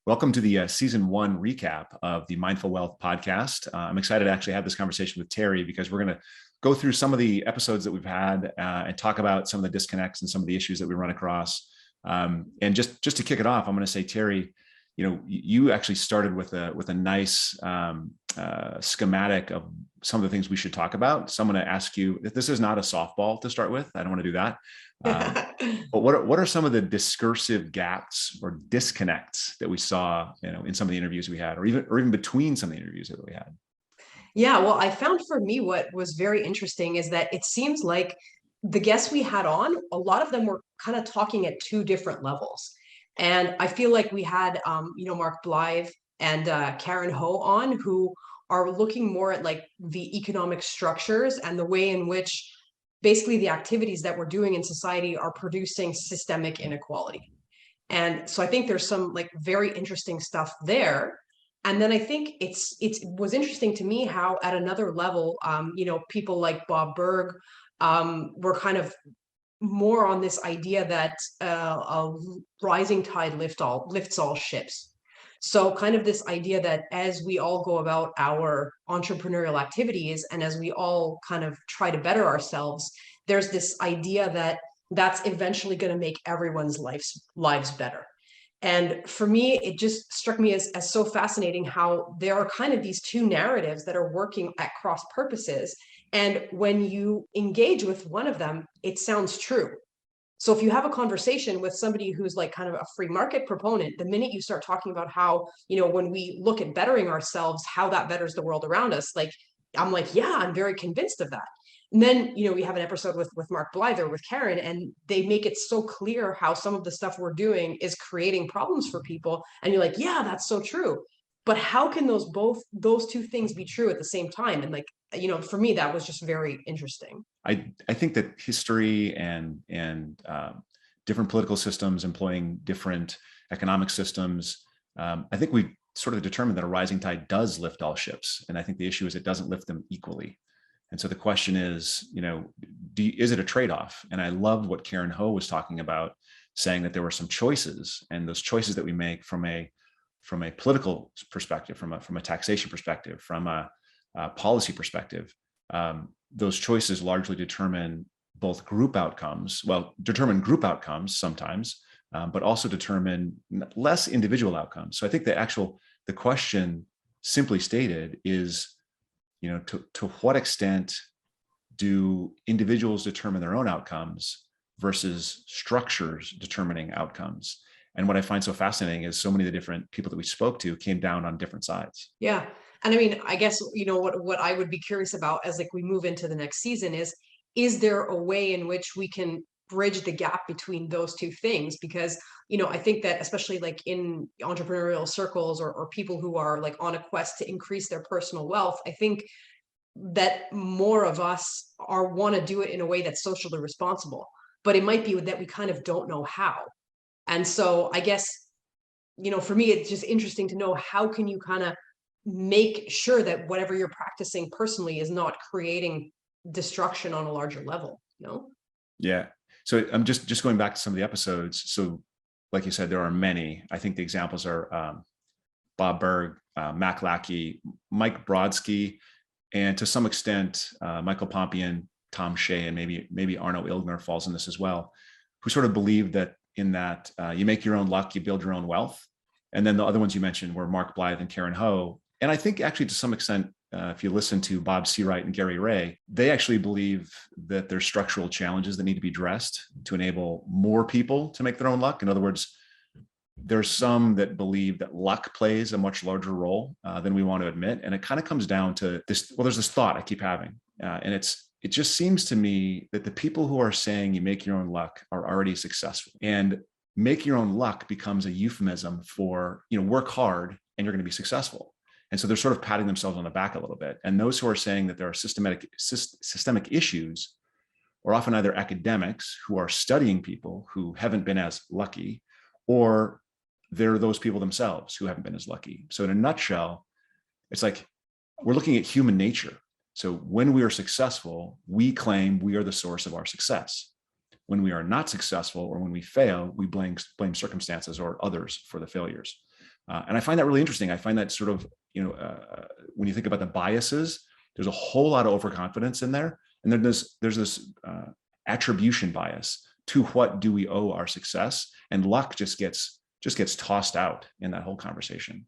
Welcome to the season one recap of the Mindful Wealth podcast. I'm excited to actually have this conversation with Terry because we're going to go through some of the episodes that we've had and talk about some of the disconnects and some of the issues that we run across. And just to kick it off, I'm going to say, Terry, you actually started with a nice schematic of some of the things we should talk about. So I'm going to ask you, this is not a softball to start with. I don't want to do that. But what are some of the discursive gaps or disconnects that we saw, in some of the interviews we had, or even between some of the interviews that we had? Yeah, well, I found for me what was very interesting is that it seems like the guests we had on, a lot of them were kind of talking at two different levels. And I feel like we had, Mark Blythe and Karen Ho on, who are looking more at like the economic structures and the way in which basically the activities that we're doing in society are producing systemic inequality. And so I think there's some like very interesting stuff there. And then I think it was interesting to me how at another level, people like Bob Berg were kind of more on this idea that a rising tide lifts all ships. So kind of this idea that as we all go about our entrepreneurial activities and as we all kind of try to better ourselves, there's this idea that that's eventually going to make everyone's lives better. And for me, it just struck me as so fascinating how there are kind of these two narratives that are working at cross purposes. And when you engage with one of them, it sounds true. So if you have a conversation with somebody who's like kind of a free market proponent, the minute you start talking about how, when we look at bettering ourselves, how that betters the world around us, like, I'm like, yeah, I'm very convinced of that. And then, we have an episode with Mark Blythe or with Karen, and they make it so clear how some of the stuff we're doing is creating problems for people. And you're like, yeah, that's so true. But how can those two things be true at the same time? And like, for me, that was just very interesting. I think that history and different political systems employing different economic systems, I think we sort of determined that a rising tide does lift all ships. And I think the issue is it doesn't lift them equally. And so the question is, is it a trade-off? And I loved what Karen Ho was talking about, saying that there were some choices, and those choices that we make from a political perspective, from a taxation perspective, from a policy perspective, those choices largely determine both group outcomes. Well, determine group outcomes sometimes, but also determine less individual outcomes. So I think the question, simply stated, is, to what extent do individuals determine their own outcomes versus structures determining outcomes? And what I find so fascinating is so many of the different people that we spoke to came down on different sides. Yeah. And I mean, I guess, what I would be curious about as like we move into the next season is there a way in which we can bridge the gap between those two things? Because, I think that especially like in entrepreneurial circles or people who are like on a quest to increase their personal wealth, I think that more of us want to do it in a way that's socially responsible, but it might be that we kind of don't know how. And so I guess, for me, it's just interesting to know how can you kind of make sure that whatever you're practicing personally is not creating destruction on a larger level, Yeah. So I'm just going back to some of the episodes. So like you said, there are many. I think the examples are Bob Berg, Mac Lackey, Mike Brodsky, and to some extent, Michael Pompian, Tom Shea, and maybe Arno Ilgner falls in this as well, who sort of believe that you make your own luck, you build your own wealth. And then the other ones you mentioned were Mark Blythe and Karen Ho. And I think actually to some extent, if you listen to Bob Seawright and Gary Ray, they actually believe that there's structural challenges that need to be addressed to enable more people to make their own luck. In other words, there's some that believe that luck plays a much larger role than we want to admit. And it kind of comes down to this. Well, there's this thought I keep having, and it just seems to me that the people who are saying you make your own luck are already successful, and make your own luck becomes a euphemism for, work hard and you're going to be successful. And so they're sort of patting themselves on the back a little bit. And those who are saying that there are systemic issues are often either academics who are studying people who haven't been as lucky, or they're those people themselves who haven't been as lucky. So in a nutshell, it's like we're looking at human nature. So when we are successful, we claim we are the source of our success. When we are not successful or when we fail, we blame circumstances or others for the failures. And I find that really interesting. I find that sort of, when you think about the biases, there's a whole lot of overconfidence in there. And then there's this attribution bias to what do we owe our success, and luck just gets tossed out in that whole conversation.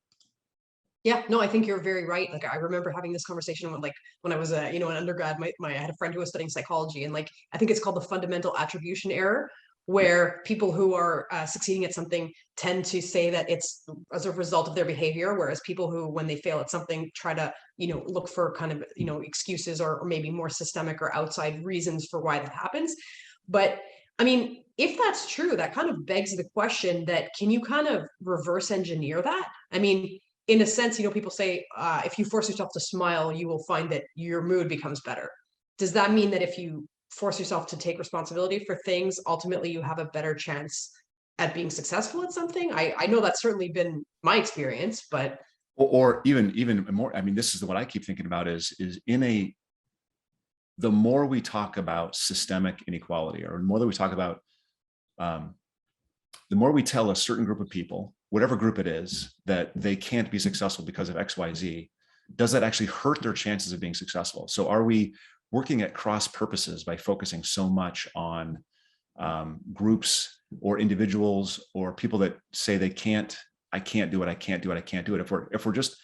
Yeah, no, I think you're very right. Like I remember having this conversation when I was an undergrad, I had a friend who was studying psychology, and like I think it's called the fundamental attribution error, Yeah. where people who are succeeding at something tend to say that it's as a result of their behavior, whereas people who, when they fail at something, try to look for kind of excuses or maybe more systemic or outside reasons for why that happens. But I mean, if that's true, that kind of begs the question that can you kind of reverse engineer that? I mean, in a sense, people say if you force yourself to smile, you will find that your mood becomes better. Does that mean that if you force yourself to take responsibility for things, ultimately you have a better chance at being successful at something? I know that's certainly been my experience, but Or even more, I mean, this is what I keep thinking about is the more we talk about systemic inequality, or the more that we talk about, the more we tell a certain group of people, whatever group it is, that they can't be successful because of X, Y, Z, does that actually hurt their chances of being successful? So are we working at cross purposes by focusing so much on groups or individuals or people that say they can't, I can't do it, I can't do it, I can't do it? If we're just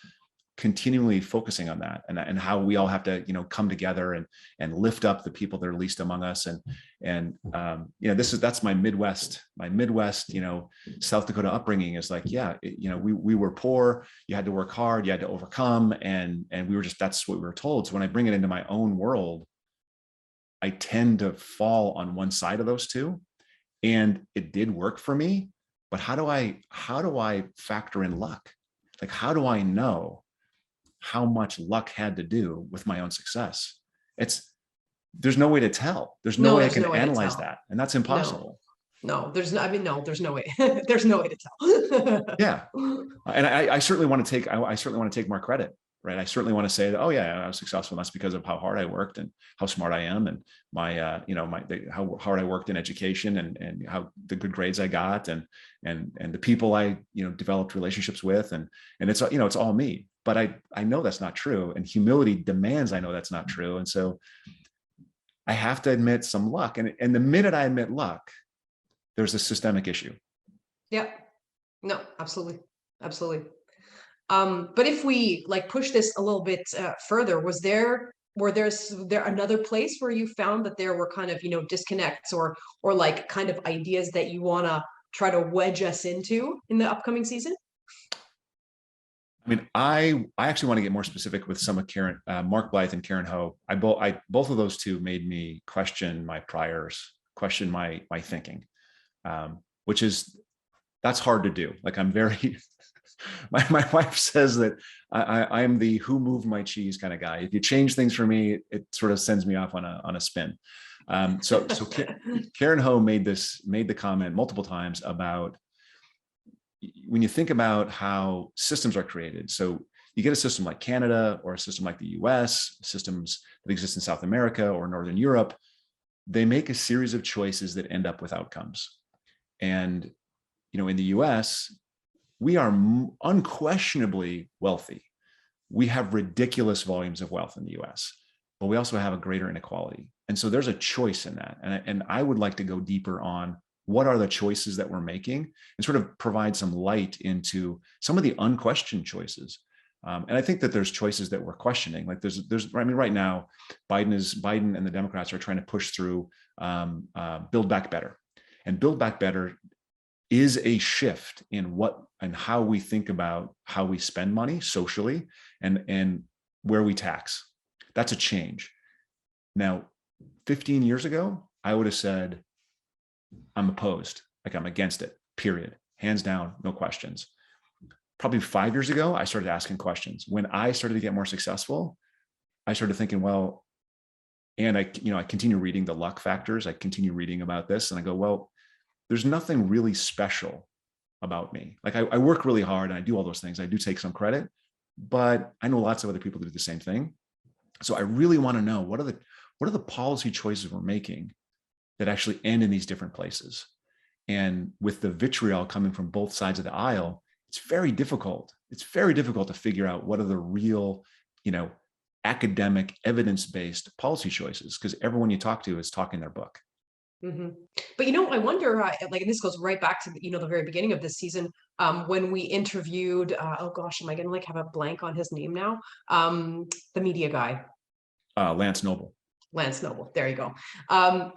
continually focusing on that, and how we all have to come together and lift up the people that are least among us, that's my Midwest South Dakota upbringing is like, we were poor, you had to work hard, you had to overcome, and we were just, that's what we were told. So when I bring it into my own world, I tend to fall on one side of those two, and it did work for me. But how do I factor in luck? Like, how do I know how much luck had to do with my own success? There's no way to tell. There's no way I can analyze that. And that's impossible. No, there's no, I mean, no, there's no way. There's no way to tell. Yeah. And I certainly want to take more credit, right? I certainly want to say that, oh yeah, I was successful. And that's because of how hard I worked and how smart I am, and how hard I worked in education, and how the good grades I got, and the people I, developed relationships with, and it's all me. But I know that's not true. And humility demands I know that's not true. And so I have to admit some luck. And the minute I admit luck, there's a systemic issue. Yeah, no, absolutely. Absolutely. But if we push this a little bit further, was there another place where you found that there were kind of, disconnects or like kind of ideas that you want to try to wedge us into in the upcoming season? I mean, I actually want to get more specific with some of Mark Blythe and Karen Ho. Both of those two made me question my priors, question my thinking, that's hard to do. Like, I'm very, my wife says that I'm the who moved my cheese kind of guy. If you change things for me, it sort of sends me off on a spin. So Karen Ho made the comment multiple times about, when you think about how systems are created. So you get a system like Canada, or a system like the US, systems that exist in South America or Northern Europe, they make a series of choices that end up with outcomes. And, in the US, we are unquestionably wealthy. We have ridiculous volumes of wealth in the US, but we also have a greater inequality. And so there's a choice in that. And I would like to go deeper on what are the choices that we're making, and sort of provide some light into some of the unquestioned choices. And I think that there's choices that we're questioning. Like right now, Biden and the Democrats are trying to push through Build Back Better. And Build Back Better is a shift in what and how we think about how we spend money socially, and where we tax. That's a change. Now, 15 years ago, I would have said, I'm opposed, like I'm against it, period. Hands down, no questions. Probably 5 years ago, I started asking questions. When I started to get more successful, I started thinking, well, and I continue reading the luck factors. I continue reading about this, and I go, well, there's nothing really special about me. Like, I work really hard and I do all those things. I do take some credit, but I know lots of other people that do the same thing. So I really want to know, what are the policy choices we're making that actually end in these different places? And with the vitriol coming from both sides of the aisle, it's very difficult. It's very difficult to figure out what are the real, academic evidence-based policy choices, because everyone you talk to is talking their book. Mm-hmm. But I wonder, like, and this goes right back to the very beginning of this season, when we interviewed, oh gosh, am I gonna have a blank on his name now? The media guy, Lance Noble. Lance Noble. There you go.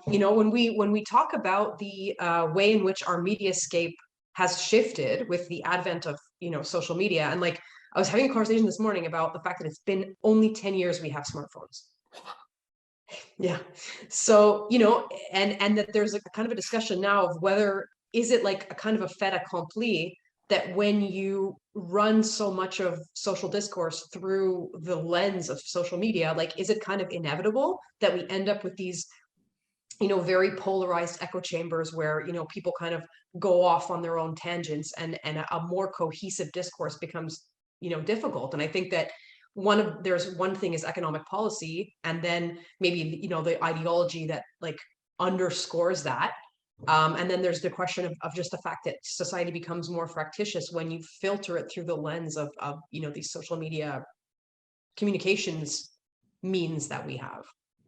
When we talk about the way in which our mediascape has shifted with the advent of social media, and like I was having a conversation this morning about the fact that it's been only 10 years we have smartphones. Yeah. So, and that there's a kind of a discussion now of whether is it like a kind of a fait accompli that when you run so much of social discourse through the lens of social media, like, is it kind of inevitable that we end up with these, very polarized echo chambers where, people kind of go off on their own tangents, and a more cohesive discourse becomes, difficult. And I think that there's one thing is economic policy, and then maybe the ideology that like underscores that, and then there's the question of just the fact that society becomes more fractious when you filter it through the lens of these social media communications means that we have.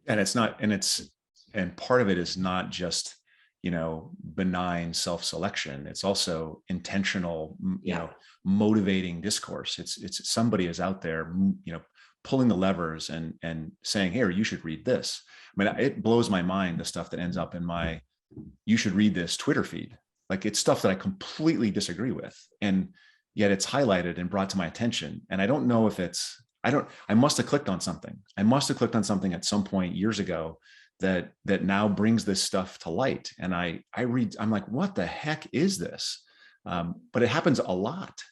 And it's not, and part of it is not just benign self-selection. It's also intentional, motivating discourse. It's somebody is out there, pulling the levers and saying, "Here, you should read this." I mean, it blows my mind, the stuff that ends up in my "you should read this" Twitter feed. Like, it's stuff that I completely disagree with, and yet it's highlighted and brought to my attention. And I don't know if I must have clicked on something. I must have clicked on something at some point years ago that now brings this stuff to light. And I read, I'm like, what the heck is this? But it happens a lot.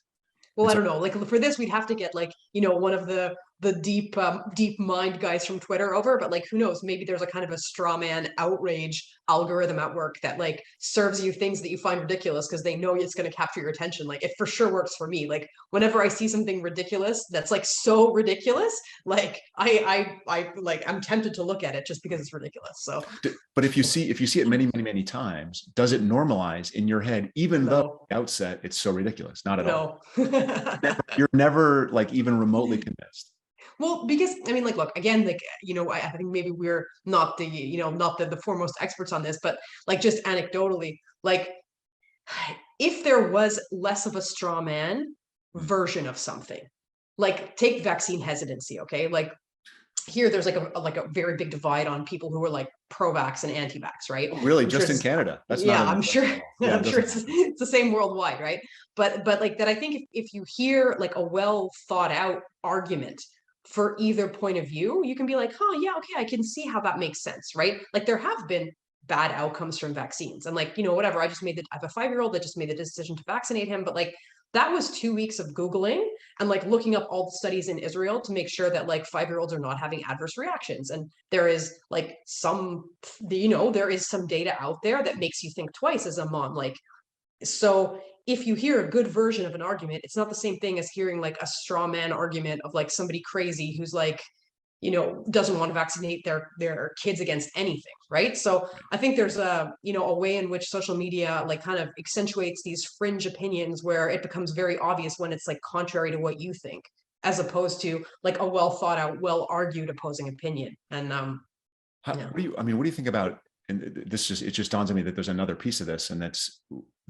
Well, I don't know. Like, for this, we'd have to get like, one of the deep mind guys from Twitter over. But like, who knows? Maybe there's a kind of a straw man outrage algorithm at work that like serves you things that you find ridiculous because they know it's going to capture your attention. Like, it for sure works for me. Like, whenever I see something ridiculous that's like so ridiculous, like I'm tempted to look at it just because it's ridiculous. So, but if you see it many, many, many times, does it normalize in your head, even though at the outset it's so ridiculous? Not at all. You're never like even remotely convinced. Well, because I mean, like, look, again, like, I think maybe we're not the foremost experts on this, but like, just anecdotally, like, if there was less of a straw man version of something, like take vaccine hesitancy, okay? Like, here there's like a very big divide on people who are like pro-vax and anti-vax, right? Really, just in Canada? That's yeah, I'm sure. Yeah, I'm sure it's the same worldwide, right? But like that, I think if you hear like a well thought out argument for either point of view, you can be like, oh yeah, okay, I can see how that makes sense, right? Like, there have been bad outcomes from vaccines, and like, whatever. I have a 5-year-old that just made the decision to vaccinate him, but like, that was 2 weeks of Googling and like looking up all the studies in Israel to make sure that like 5-year-olds are not having adverse reactions. And there is like there is some data out there that makes you think twice as a mom. Like, so if you hear a good version of an argument, it's not the same thing as hearing like a straw man argument of like somebody crazy who's like, doesn't want to vaccinate their kids against anything, right? So I think there's a way in which social media like kind of accentuates these fringe opinions where it becomes very obvious when it's like contrary to what you think, as opposed to like a well thought out, well argued opposing opinion. And what do you think about, and it just dawns on me that there's another piece of this, and that's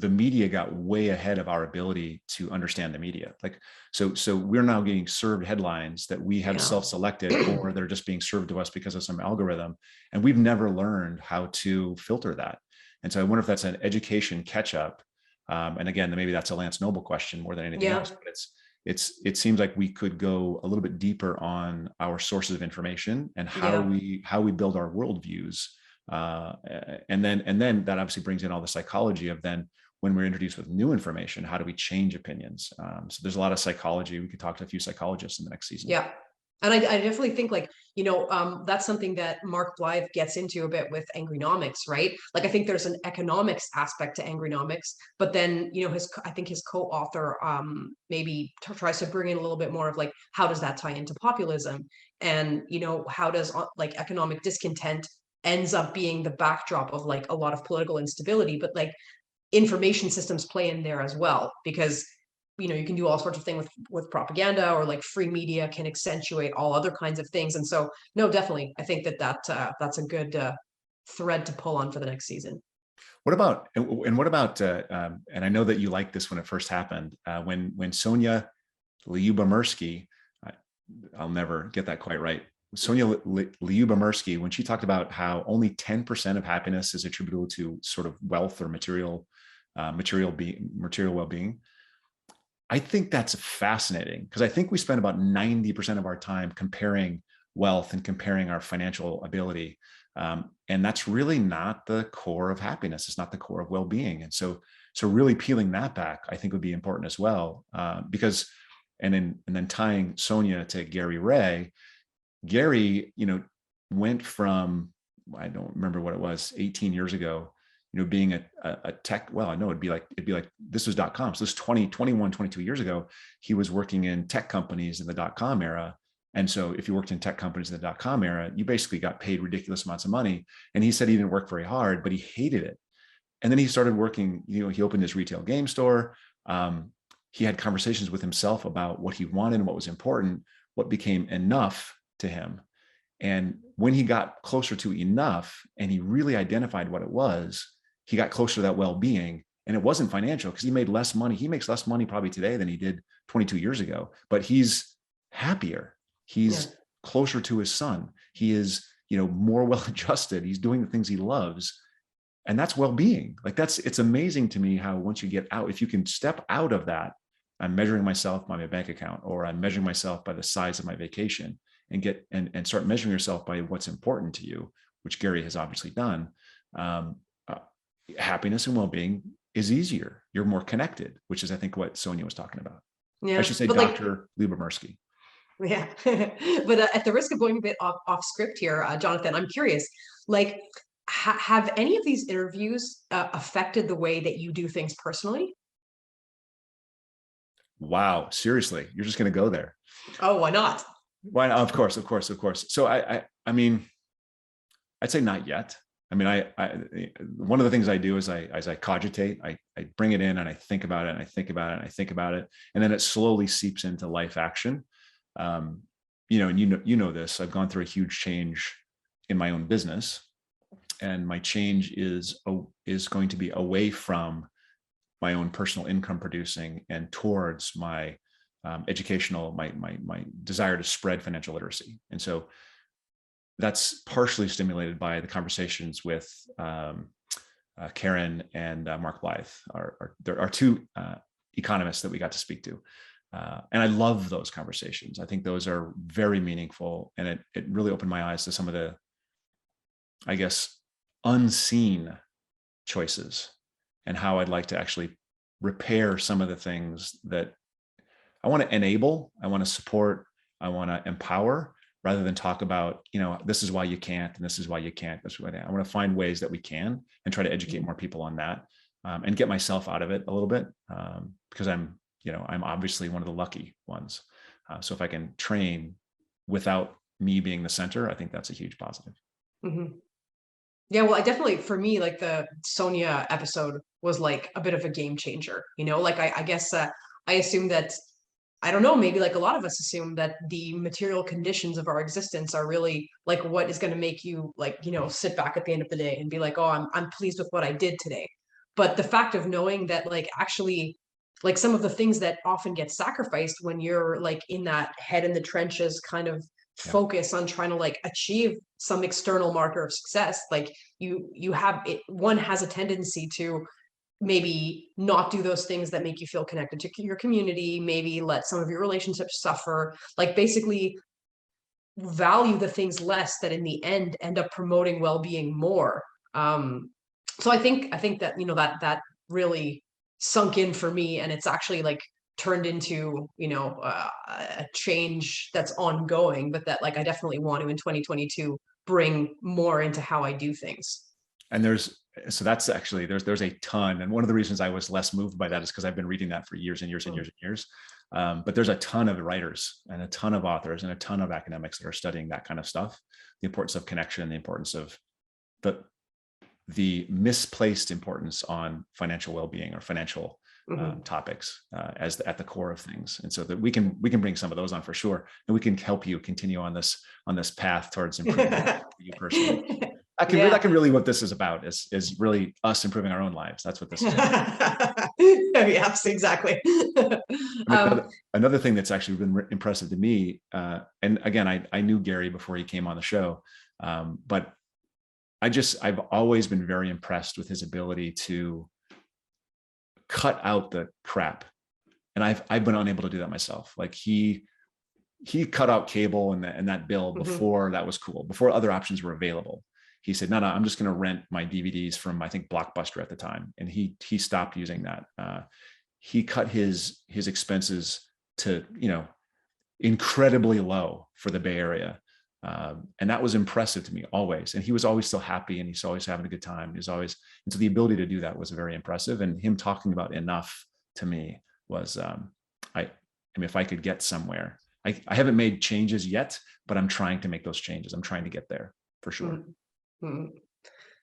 the media got way ahead of our ability to understand the media. Like, so we're now getting served headlines that we have self-selected, or they're just being served to us because of some algorithm, and we've never learned how to filter that. And so I wonder if that's an education catch up. And again, maybe that's a Lance Noble question more than anything else, but it seems like we could go a little bit deeper on our sources of information and how we build our worldviews. And then that obviously brings in all the psychology of then when we're introduced with new information, how do we change opinions? So there's a lot of psychology. We could talk to a few psychologists in the next season. Yeah. And I definitely think like, that's something that Mark Blythe gets into a bit with Angrynomics, right? Like, I think there's an economics aspect to Angrynomics, but then, I think his co-author maybe tries to bring in a little bit more of like, how does that tie into populism? And, how does like economic discontent ends up being the backdrop of like a lot of political instability, but like information systems play in there as well, because you can do all sorts of things with propaganda, or like free media can accentuate all other kinds of things. And so, no, definitely, I think that's a good thread to pull on for the next season. What about, and what about, and I know that you liked this when it first happened, when Sonia Lyubomirsky, I'll never get that quite right. Sonia Lyubomirsky, when she talked about how only 10% of happiness is attributable to sort of wealth or material well-being. I think that's fascinating, because I think we spend about 90% of our time comparing wealth and comparing our financial ability. And that's really not the core of happiness. It's not the core of well-being. And so really peeling that back, I think, would be important as well, because, and then tying Sonia to Gary Ray. Gary, went from, I don't remember what it was, 18 years ago, being a tech, well, I know it'd be like, this was .com. So this 21, 22 years ago, he was working in tech companies in the .com era. And so if you worked in tech companies in the .com era, you basically got paid ridiculous amounts of money. And he said he didn't work very hard, but he hated it. And then he started working, he opened his retail game store. He had conversations with himself about what he wanted and what was important, what became enough to him. And when he got closer to enough and he really identified what it was, he got closer to that well-being. And it wasn't financial, because he made less money. He makes less money probably today than he did 22 years ago, but he's happier. He's closer to his son. He is, more well-adjusted. He's doing the things he loves. And that's well-being. Like it's amazing to me how once you get out, if you can step out of that, I'm measuring myself by my bank account, or I'm measuring myself by the size of my vacation, and get and start measuring yourself by what's important to you, which Gary has obviously done. Happiness and well-being is easier. You're more connected, which is, I think, what Sonia was talking about. Yeah, I should say Dr. Lyubomirsky. Yeah, but at the risk of going a bit off script here, Jonathan, I'm curious, like, have any of these interviews affected the way that you do things personally? Wow, seriously, you're just going to go there? Oh, why not? Why not? Of course. So I mean, I'd say not yet. I mean, one of the things I do is as I cogitate, I bring it in and I think about it and I think about it and I think about it, and then it slowly seeps into life action. And you know this. I've gone through a huge change in my own business, and my change is going to be away from my own personal income producing and towards my educational, my desire to spread financial literacy. And so that's partially stimulated by the conversations with Karen and Mark Blythe. There are two economists that we got to speak to. And I love those conversations. I think those are very meaningful. And it really opened my eyes to some of the, I guess, unseen choices, and how I'd like to actually repair some of the things that I want to enable, I want to support, I want to empower, rather than talk about, this is why you can't, and this is why you can't. This is why I want to find ways that we can, and try to educate more people on that, and get myself out of it a little bit, because I'm obviously one of the lucky ones. So if I can train without me being the center, I think that's a huge positive. Mm-hmm. Yeah, well, I definitely, for me, like the Sonia episode was like a bit of a game changer, like I guess I assume that, I don't know, maybe like a lot of us assume that the material conditions of our existence are really like what is going to make you like, sit back at the end of the day and be like, oh, I'm pleased with what I did today. But the fact of knowing that, like, actually, like some of the things that often get sacrificed when you're like in that head in the trenches kind of focus on trying to like achieve some external marker of success, like you have it, one has a tendency to maybe not do those things that make you feel connected to your community, maybe let some of your relationships suffer, like basically value the things less that in the end up promoting well-being more. So I think that that really sunk in for me, and it's actually like turned into a change that's ongoing, but that like I definitely want to in 2022 bring more into how I do things. And that's actually, there's a ton. And one of the reasons I was less moved by that is because I've been reading that for years and years and years and years. But there's a ton of writers and a ton of authors and a ton of academics that are studying that kind of stuff, the importance of connection, the importance of the misplaced importance on financial well-being or financial topics as at the core of things, and so that we can bring some of those on for sure, and we can help you continue on this path towards improvement you personally. That can really what this is about is really us improving our own lives. That's what this is about. Yes, exactly. Another thing that's actually been impressive to me, and again, I knew Gary before he came on the show, but I've always been very impressed with his ability to cut out the crap. And I've been unable to do that myself. Like he cut out cable and that bill before that was cool, before other options were available. He said, no, I'm just going to rent my DVDs from, I think, Blockbuster at the time. And he stopped using that. He cut his expenses to, incredibly low for the Bay Area. And that was impressive to me always. And he was always still happy, and he's always having a good time. And so the ability to do that was very impressive. And him talking about enough to me was, I mean, if I could get somewhere, I haven't made changes yet, but I'm trying to make those changes. I'm trying to get there for sure.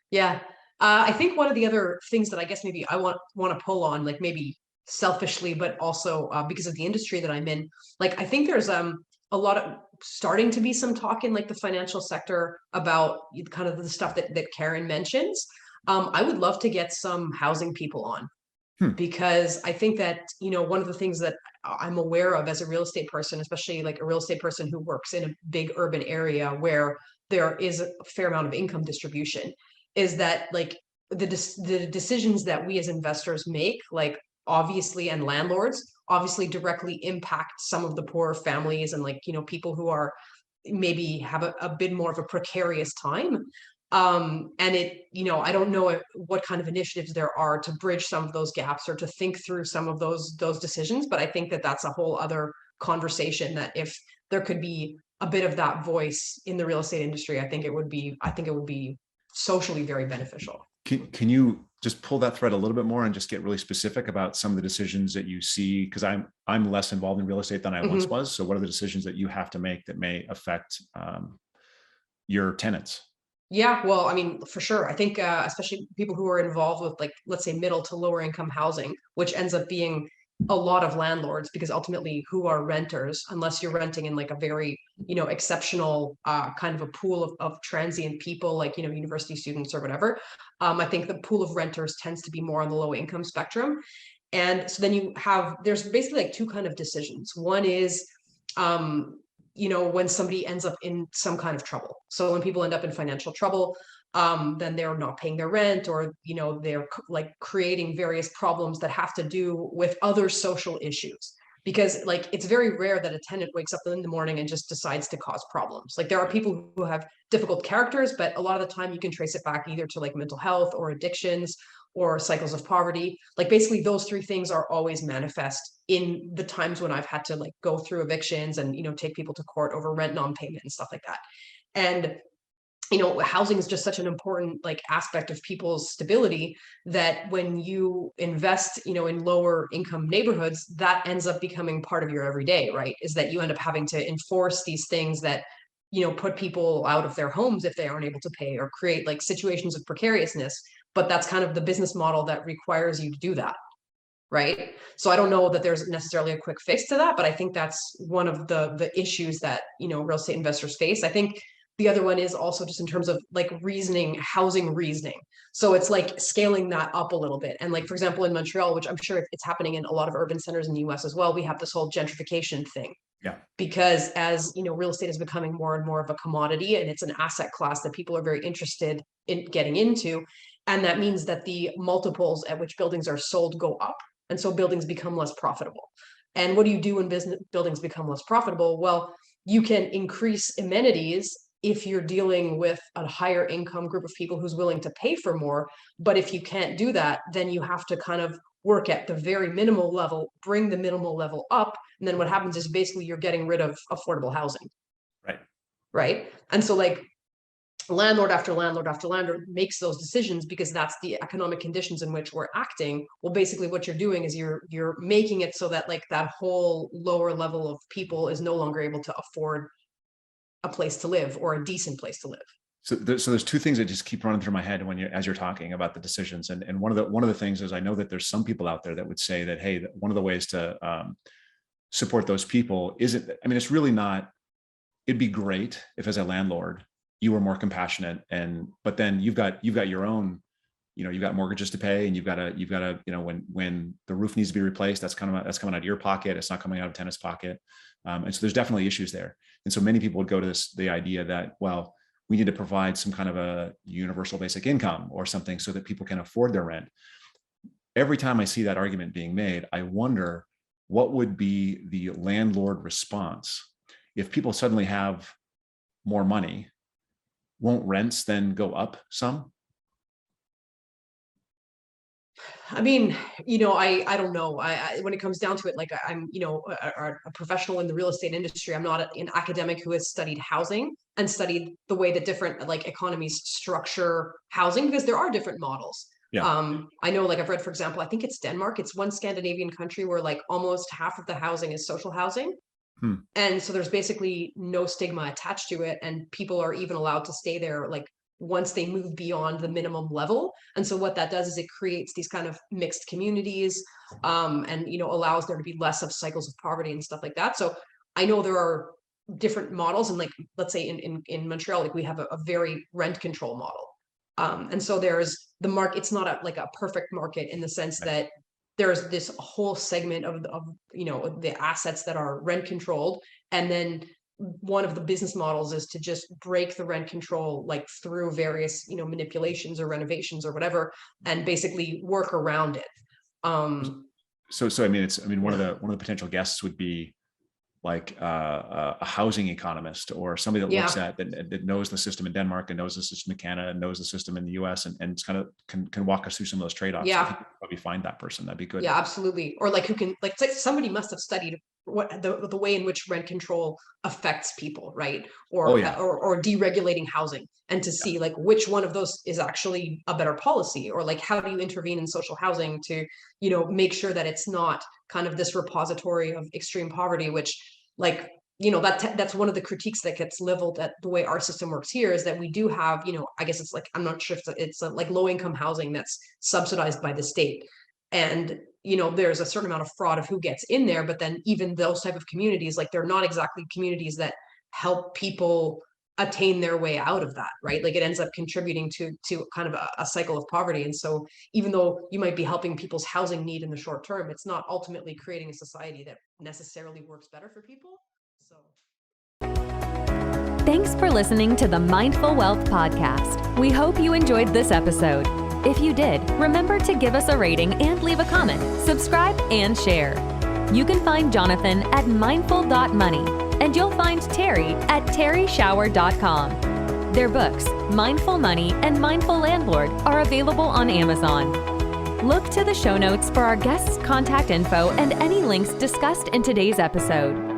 Yeah. I think one of the other things that I guess maybe I want to pull on, like maybe selfishly, but also because of the industry that I'm in, like, I think there's a lot of starting to be some talk in like the financial sector about kind of the stuff that Karen mentions. I would love to get some housing people on, because I think that, one of the things that I'm aware of as a real estate person, especially like a real estate person who works in a big urban area where there is a fair amount of income distribution, is that like the decisions that we as investors make, like obviously, and landlords obviously directly impact some of the poorer families and like, people who are maybe have a bit more of a precarious time. And I don't know what kind of initiatives there are to bridge some of those gaps or to think through some of those decisions. But I think that that's a whole other conversation, that if there could be a bit of that voice in the real estate industry, I think it would be socially very beneficial. Can you just pull that thread a little bit more and just get really specific about some of the decisions that you see? Because I'm less involved in real estate than I once was. So what are the decisions that you have to make that may affect your tenants? Yeah, well, I mean, for sure. I think especially people who are involved with, like, let's say middle to lower income housing, which ends up being a lot of landlords, because ultimately who are renters, unless you're renting in like a very, exceptional kind of a pool of transient people, like, university students or whatever. I think the pool of renters tends to be more on the low income spectrum. And so then there's basically like two kind of decisions. One is, when somebody ends up in some kind of trouble. So when people end up in financial trouble, then they're not paying their rent, or, they're like creating various problems that have to do with other social issues. Because like, it's very rare that a tenant wakes up in the morning and just decides to cause problems. Like, there are people who have difficult characters, but a lot of the time you can trace it back either to like mental health or addictions or cycles of poverty. Like, basically those three things are always manifest in the times when I've had to like go through evictions and, take people to court over rent non-payment and stuff like that. And housing is just such an important like aspect of people's stability, that when you invest, in lower income neighborhoods, that ends up becoming part of your everyday, right? Is that you end up having to enforce these things that, put people out of their homes if they aren't able to pay, or create like situations of precariousness. But that's kind of the business model that requires you to do that. Right. So I don't know that there's necessarily a quick fix to that, but I think that's one of the issues that, real estate investors face. I think the other one is also just in terms of like housing reasoning. So it's like scaling that up a little bit. And like, for example, in Montreal, which I'm sure it's happening in a lot of urban centers in the US as well, we have this whole gentrification thing. Yeah. Because as real estate is becoming more and more of a commodity, and it's an asset class that people are very interested in getting into. And that means that the multiples at which buildings are sold go up. And so buildings become less profitable. And what do you do when buildings become less profitable? Well, you can increase amenities if you're dealing with a higher income group of people who's willing to pay for more. But if you can't do that, then you have to kind of work at the very minimal level, bring the minimal level up. And then what happens is basically you're getting rid of affordable housing. Right. Right. And so like, landlord after landlord after landlord makes those decisions because that's the economic conditions in which we're acting. Well, basically what you're doing is you're making it so that like that whole lower level of people is no longer able to afford a place to live, or a decent place to live. So there's two things that just keep running through my head as you're talking about the decisions. And one of the things is, I know that there's some people out there that would say that, hey, one of the ways to support those people isn't, I mean, it's really not, it'd be great if as a landlord, you were more compassionate, but then you've got your own, you've got mortgages to pay, and you've got to, when the roof needs to be replaced, that's coming out of your pocket. It's not coming out of tenant's pocket. And so there's definitely issues there. And so many people would go to the idea that, well, we need to provide some kind of a universal basic income or something so that people can afford their rent. Every time I see that argument being made, I wonder what would be the landlord response if people suddenly have more money. Won't rents then go up some? I mean, I don't know. When it comes down to it, like I'm, a professional in the real estate industry. I'm not an academic who has studied housing and studied the way that different like economies structure housing, because there are different models. Yeah. I know, like I've read, for example, I think it's Denmark. It's one Scandinavian country where like almost half of the housing is social housing. And so there's basically no stigma attached to it. And people are even allowed to stay there like once they move beyond the minimum level. And so what that does is it creates these kind of mixed communities, and allows there to be less of cycles of poverty and stuff like that. So I know there are different models, and like let's say in Montreal, like we have a very rent control model. And so there's the market, it's not like a perfect market in the sense that there's this whole segment of the assets that are rent controlled, and then one of the business models is to just break the rent control like through various manipulations or renovations or whatever, and basically work around it. So I mean, one of the potential guests would be like a housing economist, or somebody that looks at that knows the system in Denmark and knows the system in Canada and knows the system in the US, and kind of can walk us through some of those trade-offs. I think we'll probably find that person. That'd be good. Yeah, absolutely. Or like who can like somebody must have studied what the way in which rent control affects people, right? Or or deregulating housing, and to see like which one of those is actually a better policy, or like how do you intervene in social housing to make sure that it's not kind of this repository of extreme poverty, which like that's one of the critiques that gets leveled at the way our system works here, is that we do have I guess it's like, I'm not sure if it's like low income housing that's subsidized by the state. And there's a certain amount of fraud of who gets in there, but then even those type of communities, like they're not exactly communities that help people attain their way out of that, right? Like it ends up contributing to kind of a cycle of poverty. And so even though you might be helping people's housing need in the short term, it's not ultimately creating a society that necessarily works better for people. So thanks for listening to the Mindful Wealth Podcast. We hope you enjoyed this episode. If you did, remember to give us a rating and leave a comment, subscribe, and share. You can find Jonathan at mindful.money, and you'll find Terry at terryshower.com. Their books, Mindful Money and Mindful Landlord, are available on Amazon. Look to the show notes for our guests' contact info and any links discussed in today's episode.